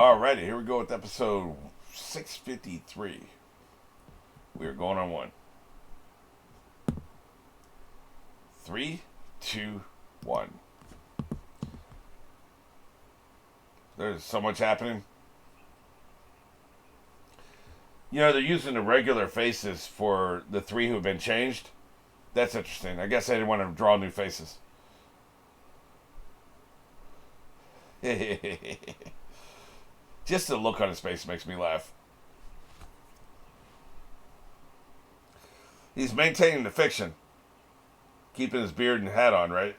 Alrighty, here we go with episode 653. We are going on one. 3, 2, 1. There's so much happening. You know, they're using the regular faces for the three who've been changed. That's interesting. I guess I didn't want to draw new faces. Just the look on his face makes me laugh. He's maintaining the fiction. Keeping his beard and hat on, right?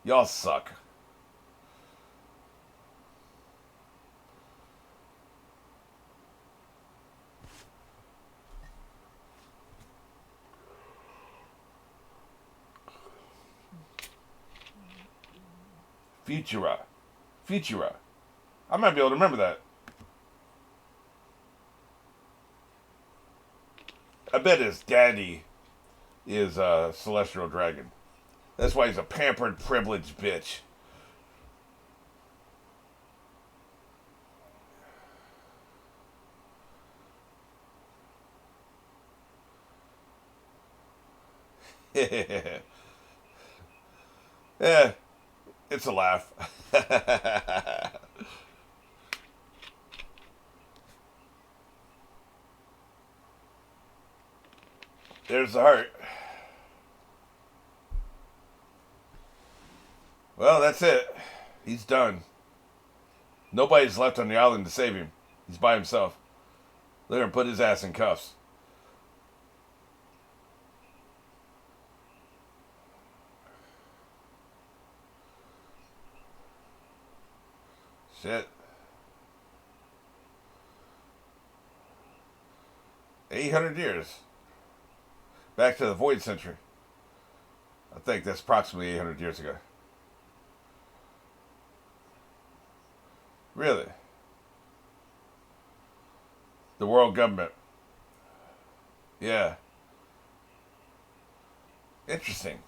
Y'all suck. Futura. I might be able to remember that. I bet his daddy is a celestial dragon. That's why he's a pampered, privileged bitch. Yeah, it's a laugh. There's the heart. Well, that's it. He's done. Nobody's left on the island to save him. He's by himself. They're gonna put his ass in cuffs. Shit. 800 years. Back to the Void Century. I think that's approximately 800 years ago. Really? The world government. Yeah. Interesting.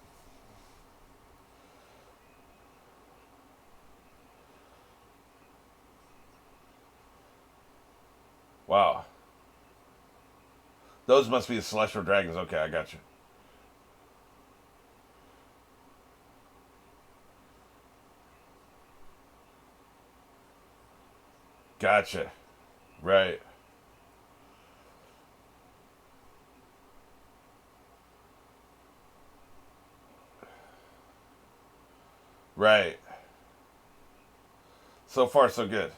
Wow. Those must be the celestial dragons. Okay, I got you. Gotcha. Right. Right. So far, so good.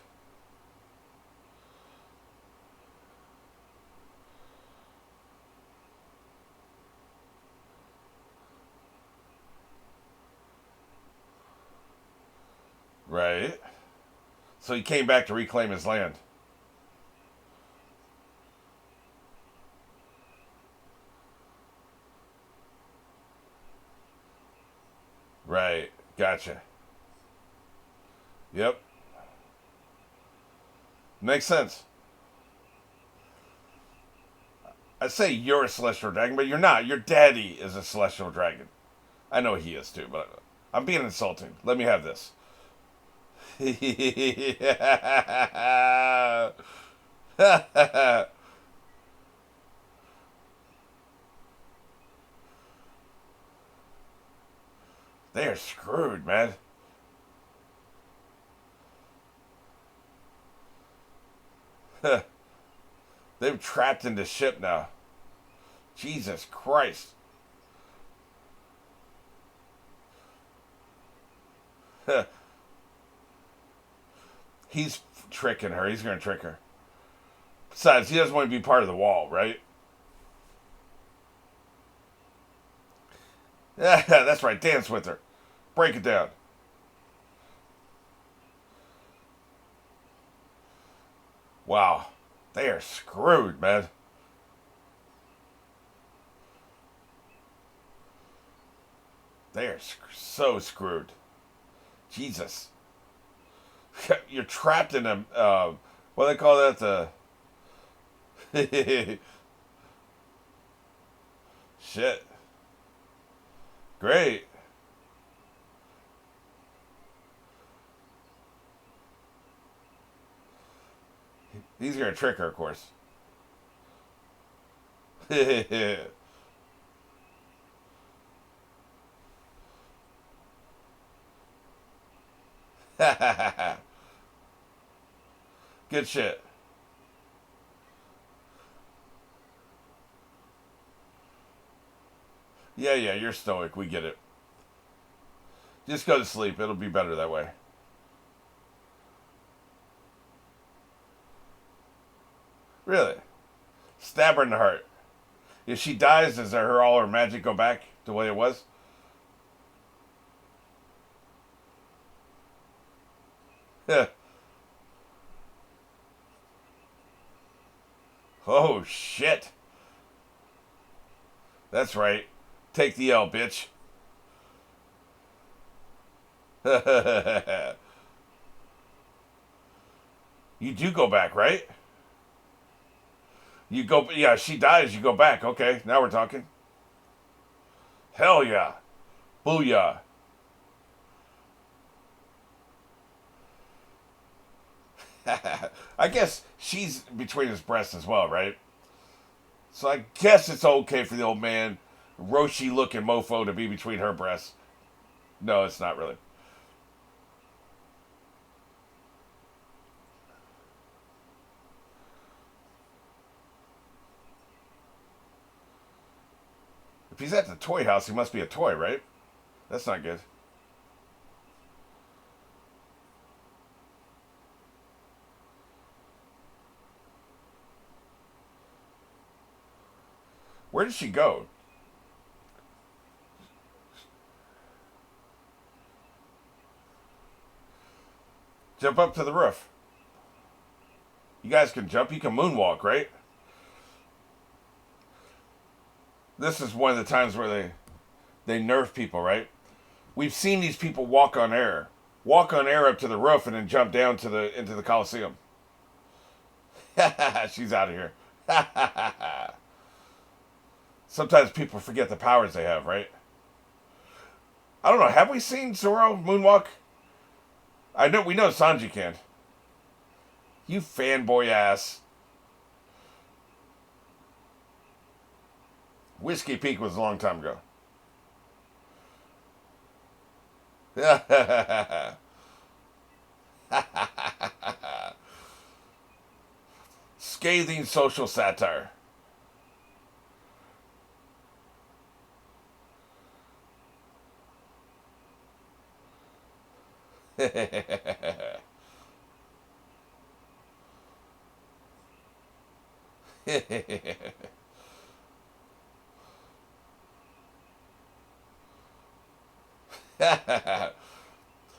Right. So he came back to reclaim his land. Right. Gotcha. Yep. Makes sense. I'd say you're a celestial dragon, but you're not. Your daddy is a celestial dragon. I know he is too, but I'm being insulting. Let me have this. They're screwed, man. They're trapped in the ship now. Jesus Christ. He's tricking her. He's going to trick her. Besides, he doesn't want to be part of the wall, right? Yeah, that's right. Dance with her. Break it down. Wow. They are screwed, man. They are so screwed. Jesus. You're trapped in a, what do they call that? The shit. Great. He's gonna trick her, of course. Good shit. Yeah, yeah, you're stoic. We get it. Just go to sleep. It'll be better that way. Really? Stab her in the heart. If she dies, does her all her magic go back the way it was? Oh shit. That's right. Take the L, bitch. You do go back, right? You go, yeah, she dies, you go back. Okay, now we're talking. Hell yeah. Booyah. I guess she's between his breasts as well, right? So I guess it's okay for the old man, Roshi looking mofo, to be between her breasts. No, it's not really. If he's at the toy house, he must be a toy, right? That's not good. Where did she go? Jump up to the roof. You guys can jump. You can moonwalk, right? This is one of the times where they nerf people, right? We've seen these people walk on air up to the roof, and then jump down to the into the Coliseum. She's out of here. Sometimes people forget the powers they have, right? I don't know. Have we seen Zoro moonwalk? I know we know Sanji can. You fanboy ass. Whiskey Peak was a long time ago. Scathing social satire.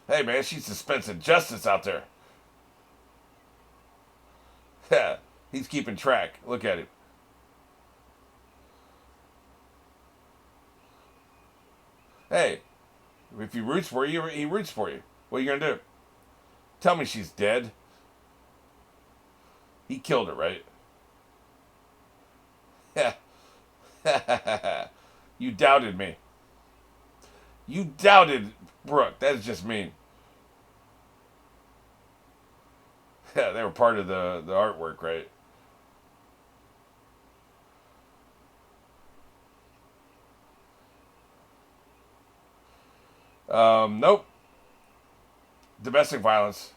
Hey man, she's dispensing justice out there. He's keeping track. Look at him. Hey, if he roots for you, he roots for you. What are you gonna do? Tell me she's dead. He killed her, right? You doubted me. You doubted Brooke. That's just mean. Yeah, they were part of the artwork, right? Nope. Domestic violence.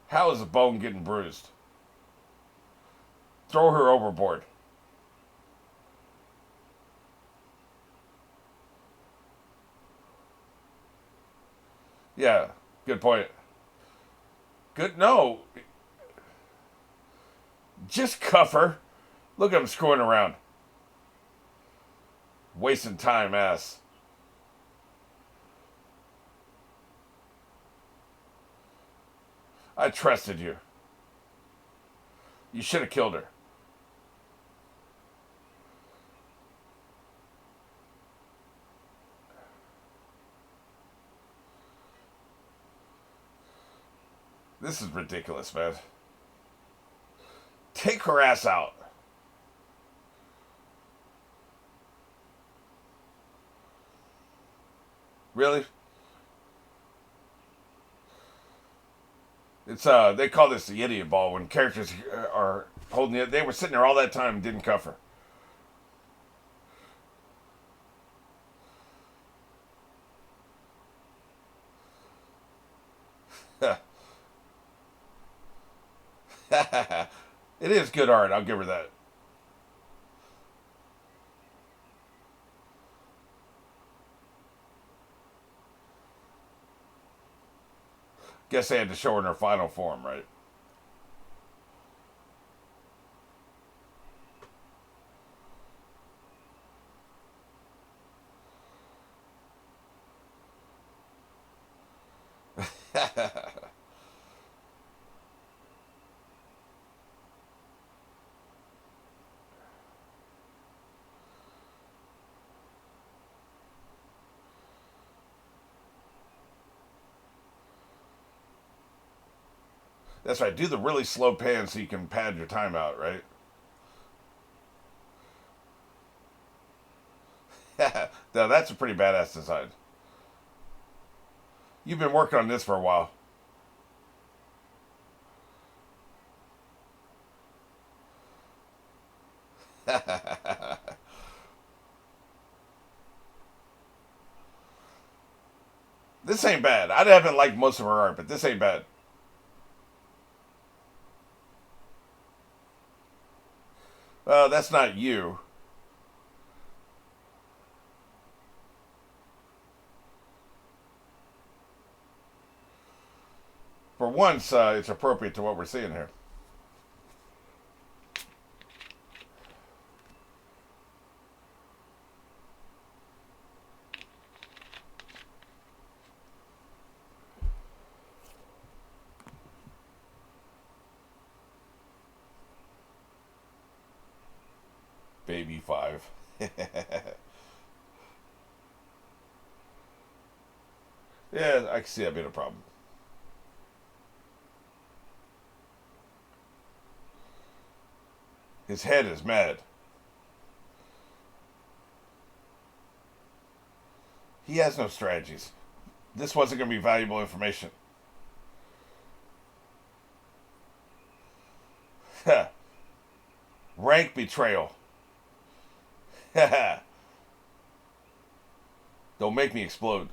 How is a bone getting bruised? Throw her overboard. Yeah, good point. Good. No, just cuff her. Look at him screwing around, wasting time, ass. I trusted you. You should have killed her. This is ridiculous, man. Take her ass out. Really? It's they call this the idiot ball when characters are holding it. They were sitting there all that time and didn't cover. It is good art. I'll give her that. Guess they had to show her in her final form, right? That's right. Do the really slow pan so you can pad your time out, right? Now that's a pretty badass design. You've been working on this for a while. This ain't bad. I haven't liked most of her art, but this ain't bad. That's not you. For once, it's appropriate to what we're seeing here. Baby 5. Yeah, I can see that being a problem. His head is mad. He has no strategies. This wasn't going to be valuable information. Rank betrayal. Don't make me explode.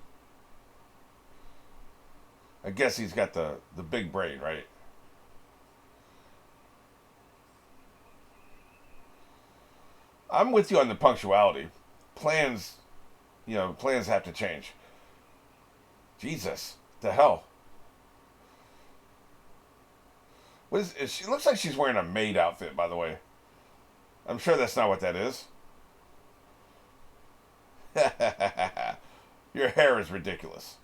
I guess he's got the big brain, right? I'm with you on the punctuality. Plans, plans have to change. Jesus, the hell. She looks like she's wearing a maid outfit, by the way. I'm sure that's not what that is. Your hair is ridiculous.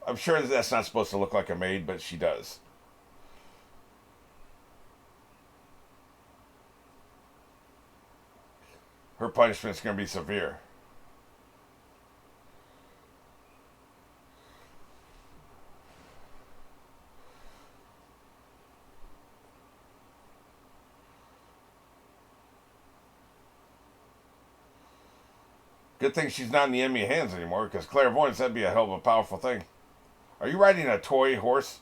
I'm sure that's not supposed to look like a maid, but she does. Her punishment's going to be severe. Good thing she's not in the enemy hands anymore, because clairvoyance, that'd be a hell of a powerful thing. Are you riding a toy horse?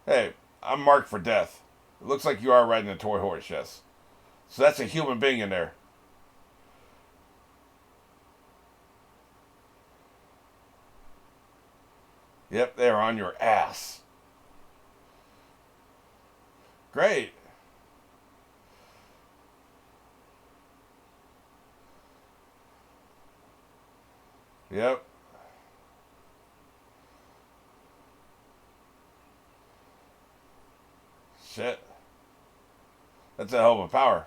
Hey, I'm marked for death. It looks like you are riding a toy horse, yes. So that's a human being in there. Yep, they're on your ass. Great. Yep. Shit. That's a hell of a power.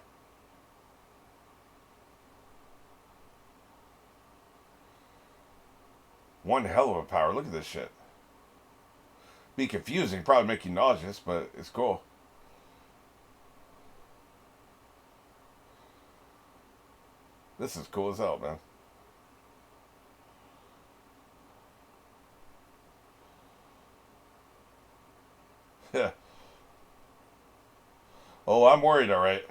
One hell of a power. Look at this shit. Be confusing, probably make you nauseous, but it's cool. This is cool as hell, man. Yeah. Oh, I'm worried, all right.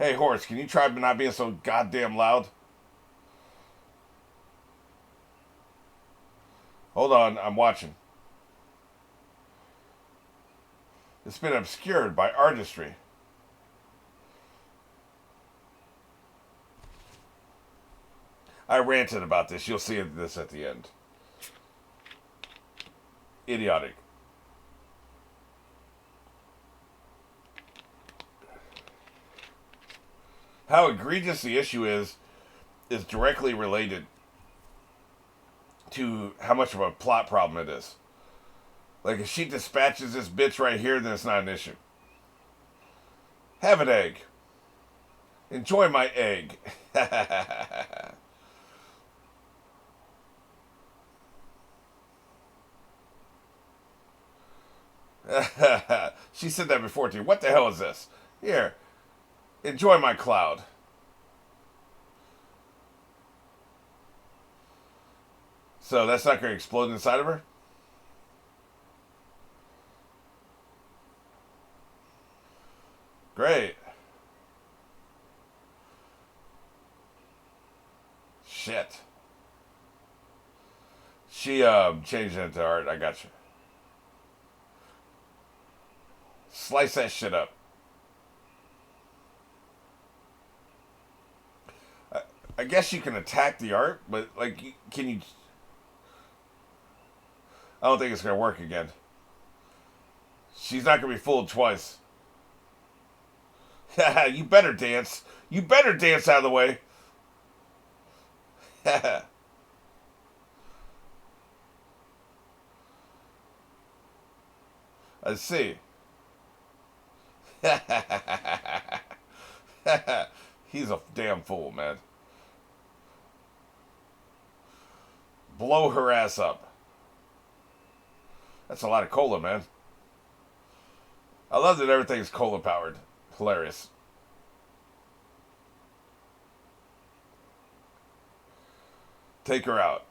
Hey, horse, can you try not being so goddamn loud? Hold on, I'm watching. It's been obscured by artistry. I ranted about this. You'll see this at the end. Idiotic. How egregious the issue is directly related to how much of a plot problem it is. Like, if she dispatches this bitch right here, then it's not an issue. Have an egg. Enjoy my egg. She said that before to you. What the hell is this? Here, enjoy my cloud. So that's not going to explode inside of her? Great. Shit. She changed it into art. I got you. Slice that shit up. I guess you can attack the art, but like, can you? I don't think it's gonna work again. She's not gonna be fooled twice. You better dance. You better dance out of the way. I see. He's a damn fool, man. Blow her ass up. That's a lot of cola, man. I love that everything's cola powered. Hilarious. Take her out.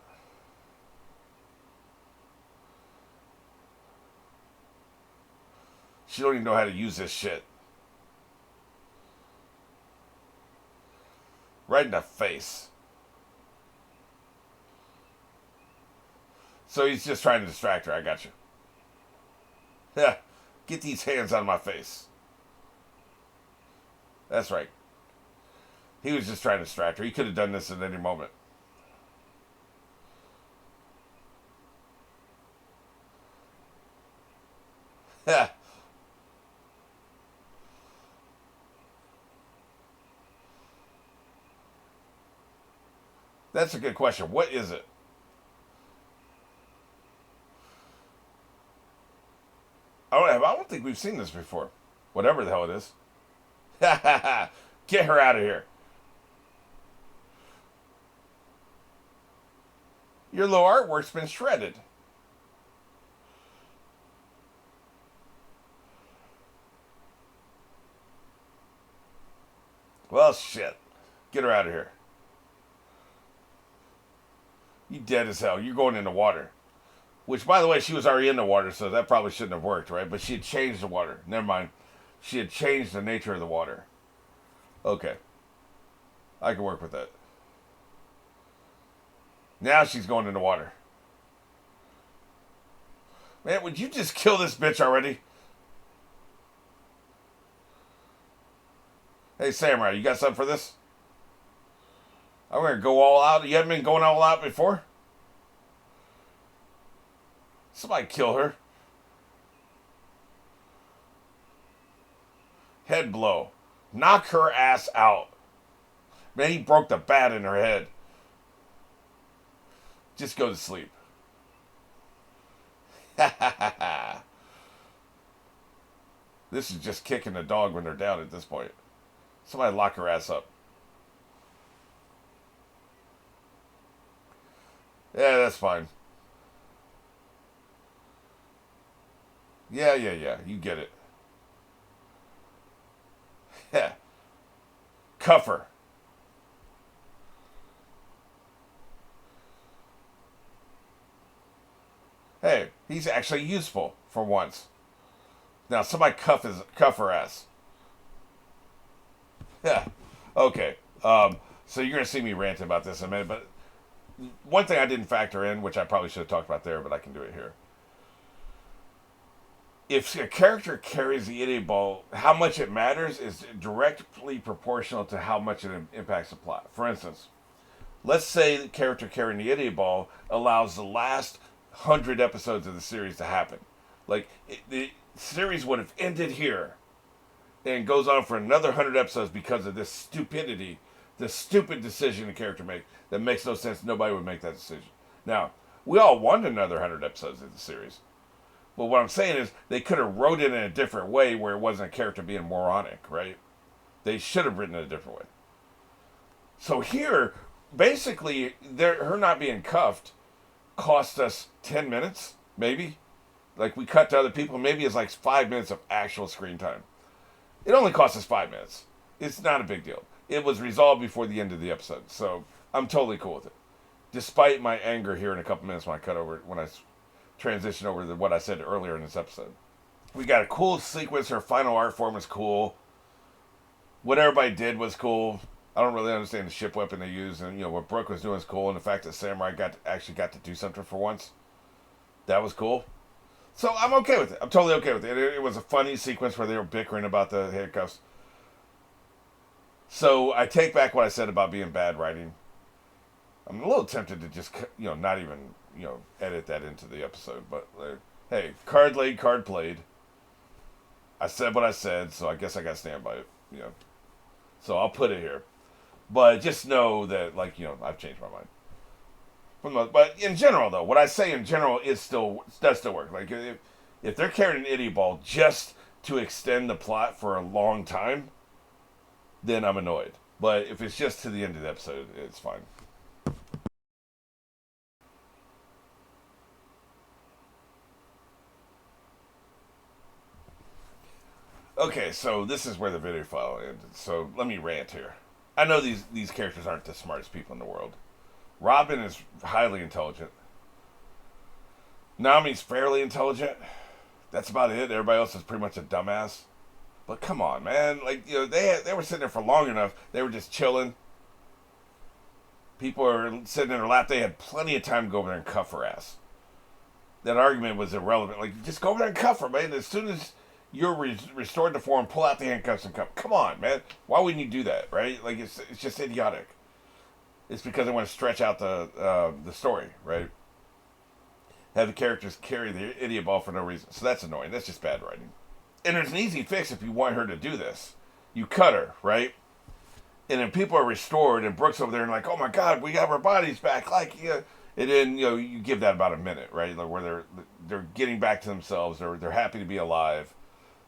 She don't even know how to use this shit. Right in the face. So he's just trying to distract her. I got you. Yeah. Get these hands out of my face. That's right. He was just trying to distract her. He could have done this at any moment. Yeah. That's a good question. What is it? I don't think we've seen this before. Whatever the hell it is. Get her out of here. Your little artwork's been shredded. Well, shit. Get her out of here. You dead as hell. You're going in the water. Which, by the way, she was already in the water, so that probably shouldn't have worked, right? But she had changed the water. Never mind. She had changed the nature of the water. Okay. I can work with that. Now she's going in the water. Man, would you just kill this bitch already? Hey, Samurai, you got something for this? I'm going to go all out. You haven't been going all out before? Somebody kill her. Head blow. Knock her ass out. Man, he broke the bat in her head. Just go to sleep. This is just kicking the dog when they're down at this point. Somebody lock her ass up. Yeah, that's fine. Yeah. You get it. Yeah. Cuff her. Hey, he's actually useful for once. Now somebody cuff her ass. Yeah. Okay. So you're gonna see me rant about this in a minute, but one thing I didn't factor in, which I probably should have talked about there, but I can do it here. If a character carries the idiot ball, how much it matters is directly proportional to how much it impacts the plot. For instance, let's say the character carrying the idiot ball allows the last 100 episodes of the series to happen. Like, the series would have ended here and goes on for another 100 episodes because of this stupidity, the stupid decision the character makes that makes no sense. Nobody would make that decision. Now, we all want another 100 episodes of the series. But what I'm saying is they could have wrote it in a different way where it wasn't a character being moronic, right? They should have written it a different way. So here, basically, her not being cuffed cost us 10 minutes, maybe. Like, we cut to other people, maybe it's like 5 minutes of actual screen time. It only cost us 5 minutes. It's not a big deal. It was resolved before the end of the episode, so I'm totally cool with it. Despite my anger here in a couple minutes when I transition over to what I said earlier in this episode. We got a cool sequence. Her final art form is cool. What everybody did was cool. I don't really understand the ship weapon they used, and what Brooke was doing is cool, and the fact that Samurai actually got to do something for once, that was cool. So I'm okay with it. I'm totally okay with it. It was a funny sequence where they were bickering about the handcuffs. So I take back what I said about being bad writing. I'm a little tempted to just not even edit that into the episode, but hey, card laid, card played. I said what I said, so I guess I got to stand by it. So I'll put it here. But just know that, I've changed my mind. But in general, though, what I say in general does still work. Like, if they're carrying an idiot ball just to extend the plot for a long time, then I'm annoyed. But if it's just to the end of the episode, it's fine. Okay, so this is where the video file ended. So let me rant here. I know these characters aren't the smartest people in the world. Robin is highly intelligent. Nami's fairly intelligent. That's about it. Everybody else is pretty much a dumbass. But come on, man. Like, they were sitting there for long enough. They were just chilling. People are sitting in her lap. They had plenty of time to go over there and cuff her ass. That argument was irrelevant. Like, just go over there and cuff her, man. As soon as you're restored to form, pull out the handcuffs and cuff. Come on, man. Why wouldn't you do that, right? Like, it's just idiotic. It's because they want to stretch out the story, right? Have the characters carry the idiot ball for no reason. So that's annoying. That's just bad writing. And there's an easy fix if you want her to do this. You cut her, right? And then people are restored, and Brooke's over there and like, oh my God, we have our bodies back. Like, yeah. And then, you give that about a minute, right? Like, where they're getting back to themselves. They're happy to be alive.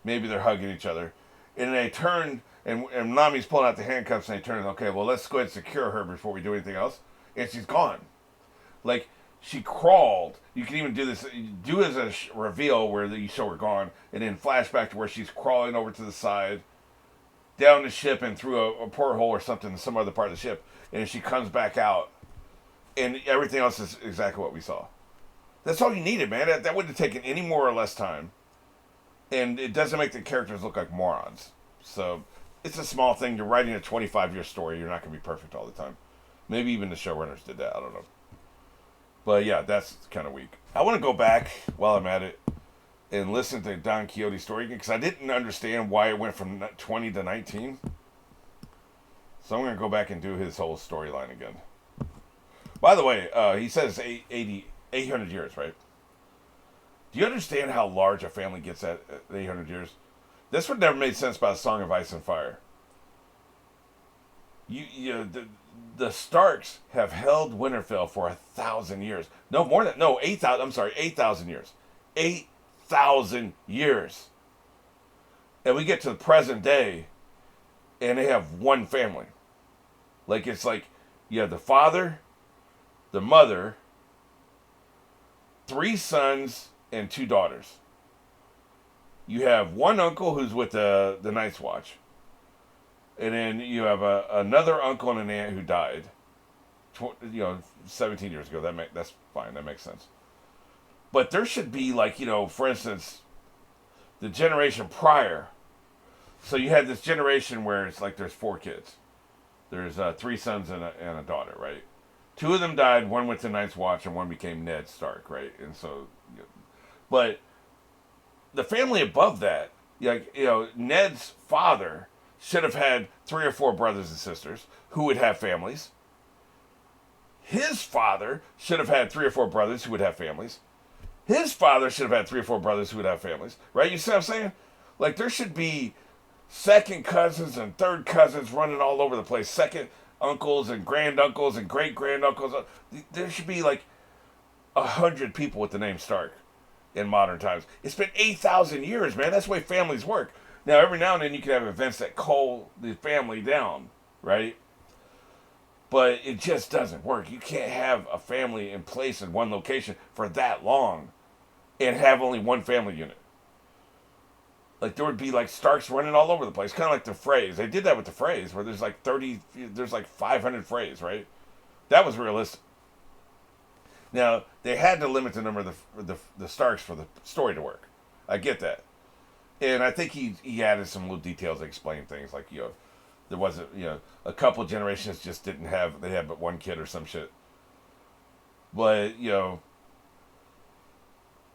Maybe they're hugging each other. And they turn, and Nami's pulling out the handcuffs, and they turn, okay, well, let's go ahead and secure her before we do anything else. And she's gone. Like, she crawled. You can even do this, do as a reveal where you show her gone, and then flashback to where she's crawling over to the side, down the ship and through a porthole or something in some other part of the ship. And she comes back out, and everything else is exactly what we saw. That's all you needed, man. That wouldn't have taken any more or less time. And it doesn't make the characters look like morons. So, it's a small thing. You're writing a 25-year story. You're not going to be perfect all the time. Maybe even the showrunners did that. I don't know. But yeah, that's kind of weak. I want to go back while I'm at it and listen to Don Quixote's story again because I didn't understand why it went from 20 to 19. So I'm going to go back and do his whole storyline again. By the way, he says 800 years, right? Do you understand how large a family gets at 800 years? This would never made sense by a Song of Ice and Fire. The Starks have held Winterfell for 1,000 years. No, more than, no, 8,000, I'm sorry, 8,000 years. 8,000 years. And we get to the present day, and they have one family. Like, it's like, you have the father, the mother, 3 sons, and 2 daughters. You have one uncle who's with the Night's Watch. And then you have another uncle and an aunt who died, 17 years ago. That's fine. That makes sense. But there should be, like, for instance, the generation prior, So you had this generation where it's like there's 4 kids. There's 3 sons and a daughter, right? 2 of them died. One went to Night's Watch, and one became Ned Stark, right? And so, but the family above that, like Ned's father should have had 3 or 4 brothers and sisters who would have families. His father should have had 3 or 4 brothers who would have families. His father should have had 3 or 4 brothers who would have families, right? You see what I'm saying? Like there should be second cousins and third cousins running all over the place. Second uncles and granduncles and great granduncles. There should be like 100 people with the name Stark in modern times. It's been 8,000 years, man. That's the way families work. Now, every now and then you can have events that call the family down, right? But it just doesn't work. You can't have a family in place in one location for that long and have only one family unit. Like there would be like Starks running all over the place, kind of like the Freys. They did that with the Freys, where there's like 500 Freys, right? That was realistic. Now they had to limit the number of the Starks for the story to work. I get that, and I think he added some little details that explain things like there wasn't a couple generations just didn't have they had but one kid or some shit, but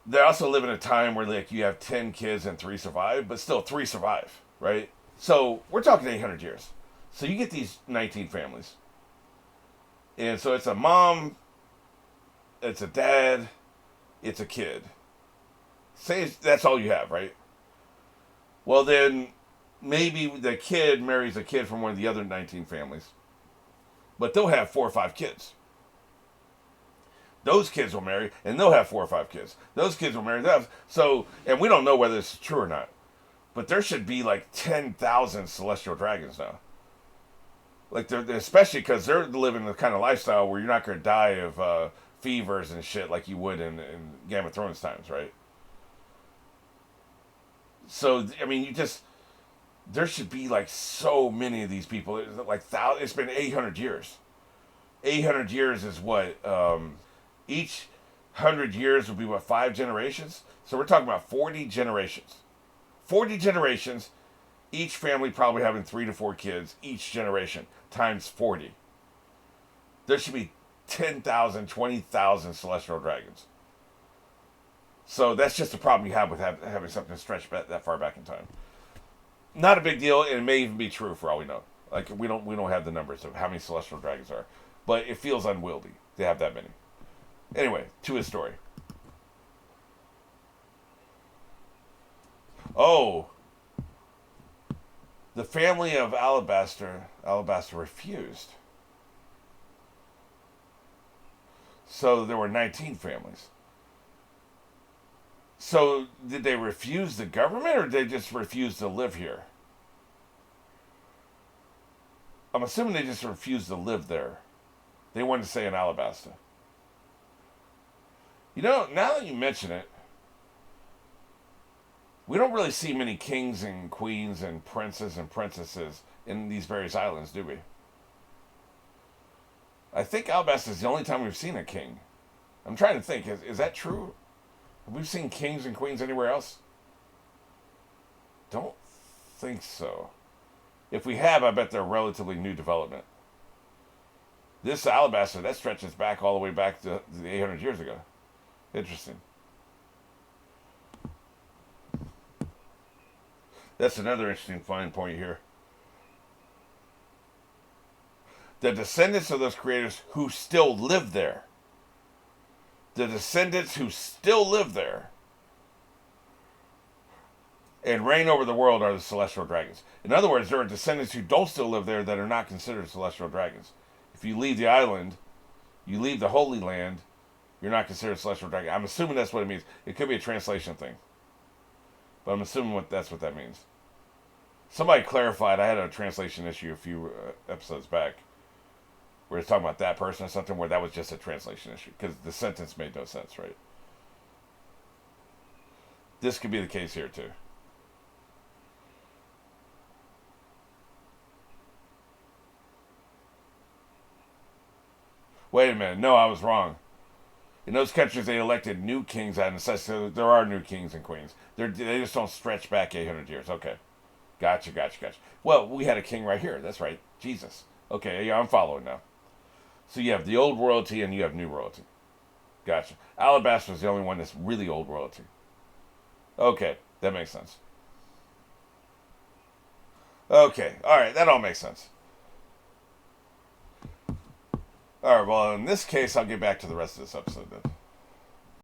they also live in a time where like you have 10 kids and 3 survive, but still 3 survive, right? So we're talking 800 years. So you get these 19 families. And so it's a mom, it's a dad, it's a kid. Say that's all you have, right? Well then maybe the kid marries a kid from one of the other 19 families. But they'll have 4 or 5 kids. Those kids will marry, and they'll have 4 or 5 kids. Those kids will marry them. So, and we don't know whether this is true or not, but there should be like 10,000 celestial dragons now. Like, they're especially because they're living the kind of lifestyle where you're not going to die of fevers and shit like you would in Game of Thrones times, right? So, I mean, there should be like so many of these people. It's been 800 years. 800 years is what? Each 100 years would be, 5 generations? So we're talking about 40 generations. 40 generations, each family probably having 3 to 4 kids each generation, times 40. There should be 10,000, 20,000 celestial dragons. So that's just a problem you have with having something stretched that far back in time. Not a big deal, and it may even be true for all we know. Like, we don't have the numbers of how many celestial dragons are. But it feels unwieldy to have that many. Anyway, to his story. Oh, the family of Alabasta refused. So there were 19 families. So did they refuse the government, or did they just refuse to live here? I'm assuming they just refused to live there. They wanted to stay in Alabasta. Now that you mention it, we don't really see many kings and queens and princes and princesses in these various islands, do we? I think Alabasta is the only time we've seen a king. I'm trying to think, is that true? Have we seen kings and queens anywhere else? Don't think so. If we have, I bet they're a relatively new development. This Alabasta, that stretches back all the way back to 800 years ago. Interesting. That's another interesting fine point here. The descendants of those creators who still live there. The descendants who still live there and reign over the world are the celestial dragons. In other words, there are descendants who don't still live there that are not considered celestial dragons. If you leave the island, you leave the Holy Land, you're not considered a celestial dragon. I'm assuming that's what it means. It could be a translation thing, but I'm assuming that's what that means. Somebody clarified. I had a translation issue a few episodes back where it's talking about that person or something where that was just a translation issue because the sentence made no sense, right? This could be the case here too. Wait a minute. No, I was wrong. In those countries, they elected new kings out of necessity. So there are new kings and queens. They just don't stretch back 800 years. Okay. Gotcha, gotcha, gotcha. Well, we had a king right here. That's right. Jesus. Okay, yeah, I'm following now. So you have the old royalty and you have new royalty. Gotcha. Alabaster's the only one that's really old royalty. Okay, that makes sense. Okay, alright, that all makes sense. Alright, well, in this case, I'll get back to the rest of this episode then.